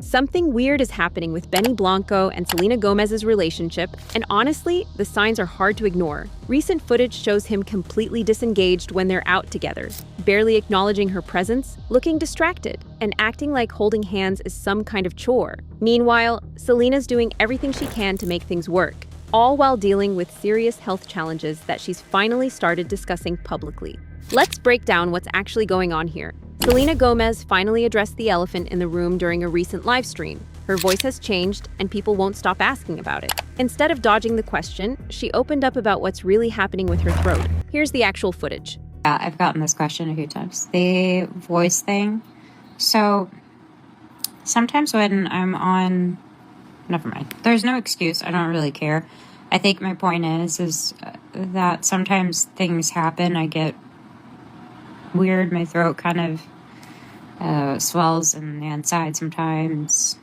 Something weird is happening with Benny Blanco and Selena Gomez's relationship, and honestly, the signs are hard to ignore. Recent footage shows him completely disengaged when they're out together, barely acknowledging her presence, looking distracted, and acting like holding hands is some kind of chore. Meanwhile, Selena's doing everything she can to make things work, all while dealing with serious health challenges that she's finally started discussing publicly. Let's break down what's actually going on here. Selena Gomez finally addressed the elephant in the room during a recent live stream. Her voice has changed, and people won't stop asking about it. Instead of dodging the question, she opened up about what's really happening with her throat. Here's the actual footage. Yeah, I've gotten this question a few times. The voice thing. So sometimes when I'm on... Never mind. There's no excuse. I don't really care. I think my point is that sometimes things happen. I get weird. My throat kind of swells on the inside sometimes.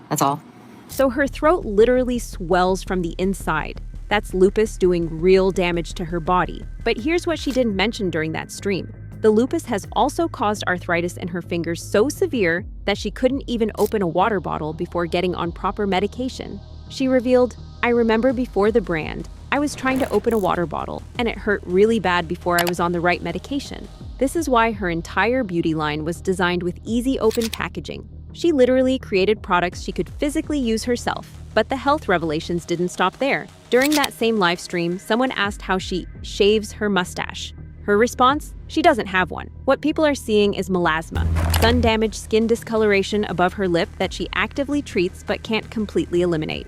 That's all. So her throat literally swells from the inside. That's lupus doing real damage to her body. But here's what she didn't mention during that stream. The lupus has also caused arthritis in her fingers so severe that she couldn't even open a water bottle before getting on proper medication. She revealed, "I remember before the brand, I was trying to open a water bottle, and it hurt really bad before I was on the right medication." This is why her entire beauty line was designed with easy open packaging. She literally created products she could physically use herself. But the health revelations didn't stop there. During that same live stream, someone asked how she shaves her mustache. Her response? She doesn't have one. What people are seeing is melasma, sun-damaged skin discoloration above her lip that she actively treats but can't completely eliminate.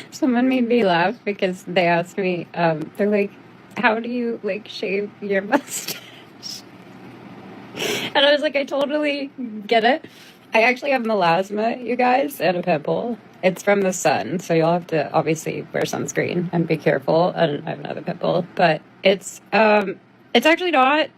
Someone made me laugh because they asked me, they're like, how do you shave your mustache? And I was like, I totally get it. I actually have melasma, you guys, and a pimple. It's from the sun, so you'll have to obviously wear sunscreen and be careful. And I have another pimple, but it's actually not.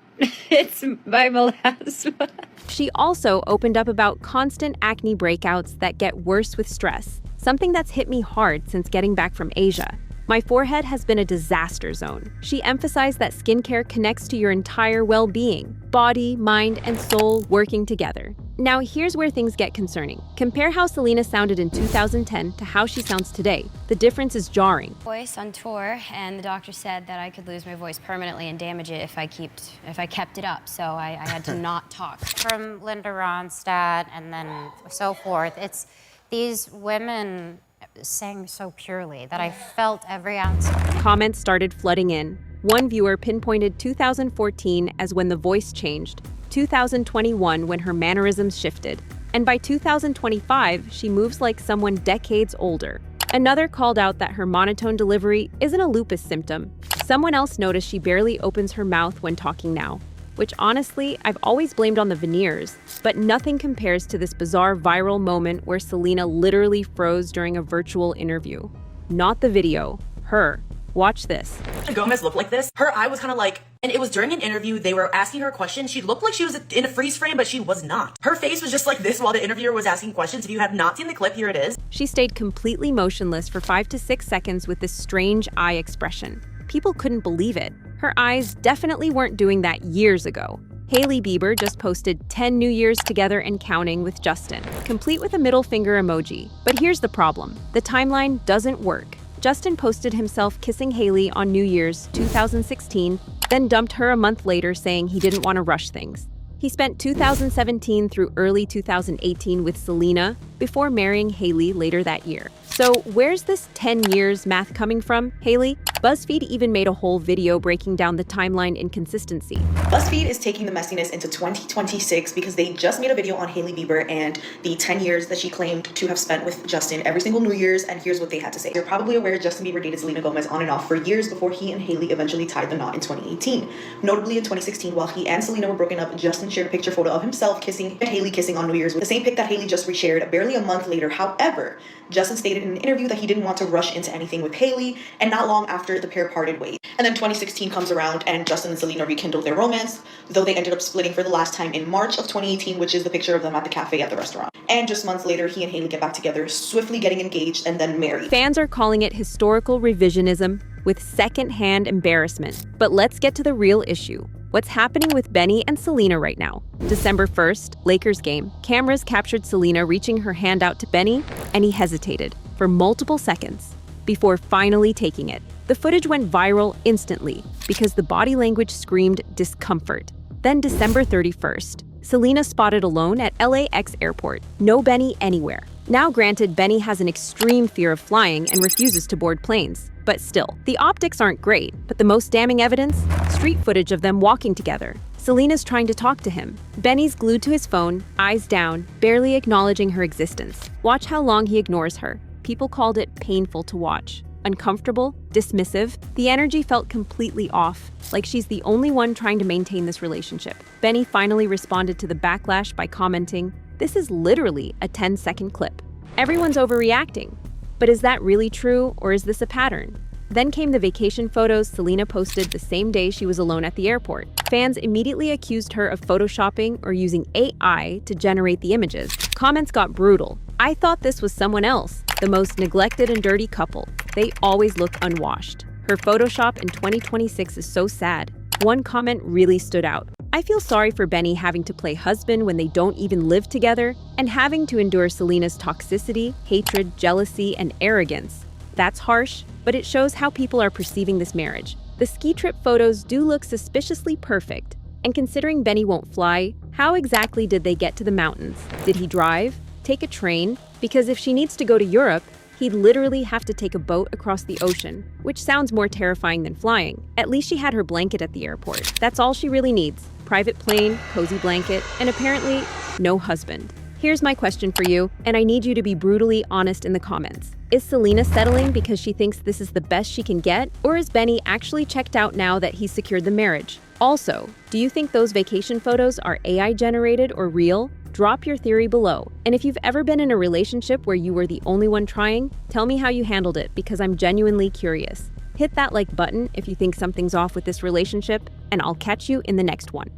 It's my melasma. She also opened up about constant acne breakouts that get worse with stress, something that's hit me hard since getting back from Asia. My forehead has been a disaster zone. She emphasized that skincare connects to your entire well-being, body, mind, and soul working together. Now here's where things get concerning. Compare how Selena sounded in 2010 to how she sounds today. The difference is jarring. Voice on tour, and the doctor said that I could lose my voice permanently and damage it if I kept it up. So I had to not talk. From Linda Ronstadt and then so forth, it's these women sang so purely that I felt every ounce. Comments started flooding in. One viewer pinpointed 2014 as when the voice changed, 2021 when her mannerisms shifted, and by 2025, she moves like someone decades older. Another called out that her monotone delivery isn't a lupus symptom. Someone else noticed she barely opens her mouth when talking now, which honestly, I've always blamed on the veneers, but nothing compares to this bizarre viral moment where Selena literally froze during a virtual interview. Not the video, her. Watch this. Gomez looked like this. Her eye was kind of like, and it was during an interview, they were asking her a question. She looked like she was in a freeze frame, but she was not. Her face was just like this while the interviewer was asking questions. If you have not seen the clip, here it is. She stayed completely motionless for 5 to 6 seconds with this strange eye expression. People couldn't believe it. Her eyes definitely weren't doing that years ago. Hailey Bieber just posted 10 New Years together and counting with Justin, complete with a middle finger emoji. But here's the problem. The timeline doesn't work. Justin posted himself kissing Hailey on New Year's 2016, then dumped her a month later saying he didn't want to rush things. He spent 2017 through early 2018 with Selena before marrying Hailey later that year. So where's this 10 years math coming from, Hailey? BuzzFeed even made a whole video breaking down the timeline inconsistency. BuzzFeed is taking the messiness into 2026 because they just made a video on Hailey Bieber and the 10 years that she claimed to have spent with Justin every single New Year's, and here's what they had to say. You're probably aware Justin Bieber dated Selena Gomez on and off for years before he and Hailey eventually tied the knot in 2018. Notably in 2016, while he and Selena were broken up, Justin shared a picture photo of himself kissing and Hailey kissing on New Year's, with the same pic that Hailey just reshared barely a month later. However, Justin stated in an interview that he didn't want to rush into anything with Hailey, and not long after, the pair parted ways. And then 2016 comes around and Justin and Selena rekindled their romance, though they ended up splitting for the last time in March of 2018, which is the picture of them at the cafe at the restaurant. And just months later, he and Hailey get back together, swiftly getting engaged and then married. Fans are calling it historical revisionism with second-hand embarrassment. But let's get to the real issue. What's happening with Benny and Selena right now? December 1st, Lakers game. Cameras captured Selena reaching her hand out to Benny, and he hesitated for multiple seconds before finally taking it. The footage went viral instantly because the body language screamed discomfort. Then December 31st, Selena spotted alone at LAX airport. No Benny anywhere. Now granted, Benny has an extreme fear of flying and refuses to board planes. But still, the optics aren't great, but the most damning evidence? Street footage of them walking together. Selena's trying to talk to him. Benny's glued to his phone, eyes down, barely acknowledging her existence. Watch how long he ignores her. People called it painful to watch. Uncomfortable, dismissive, the energy felt completely off, like she's the only one trying to maintain this relationship. Benny finally responded to the backlash by commenting, "This is literally a 10-second clip. Everyone's overreacting." But is that really true, or is this a pattern? Then came the vacation photos Selena posted the same day she was alone at the airport. Fans immediately accused her of photoshopping or using AI to generate the images. Comments got brutal. "I thought this was someone else. The most neglected and dirty couple. They always look unwashed. Her Photoshop in 2026 is so sad." One comment really stood out. "I feel sorry for Benny having to play husband when they don't even live together and having to endure Selena's toxicity, hatred, jealousy, and arrogance. That's harsh, but it shows how people are perceiving this marriage." The ski trip photos do look suspiciously perfect. And considering Benny won't fly, how exactly did they get to the mountains? Did he drive? Take a train? Because if she needs to go to Europe, he'd literally have to take a boat across the ocean, which sounds more terrifying than flying. At least she had her blanket at the airport. That's all she really needs. Private plane, cozy blanket, and apparently no husband. Here's my question for you, and I need you to be brutally honest in the comments. Is Selena settling because she thinks this is the best she can get, or is Benny actually checked out now that he's secured the marriage? Also, do you think those vacation photos are AI generated or real? Drop your theory below. And if you've ever been in a relationship where you were the only one trying, tell me how you handled it because I'm genuinely curious. Hit that like button if you think something's off with this relationship, and I'll catch you in the next one.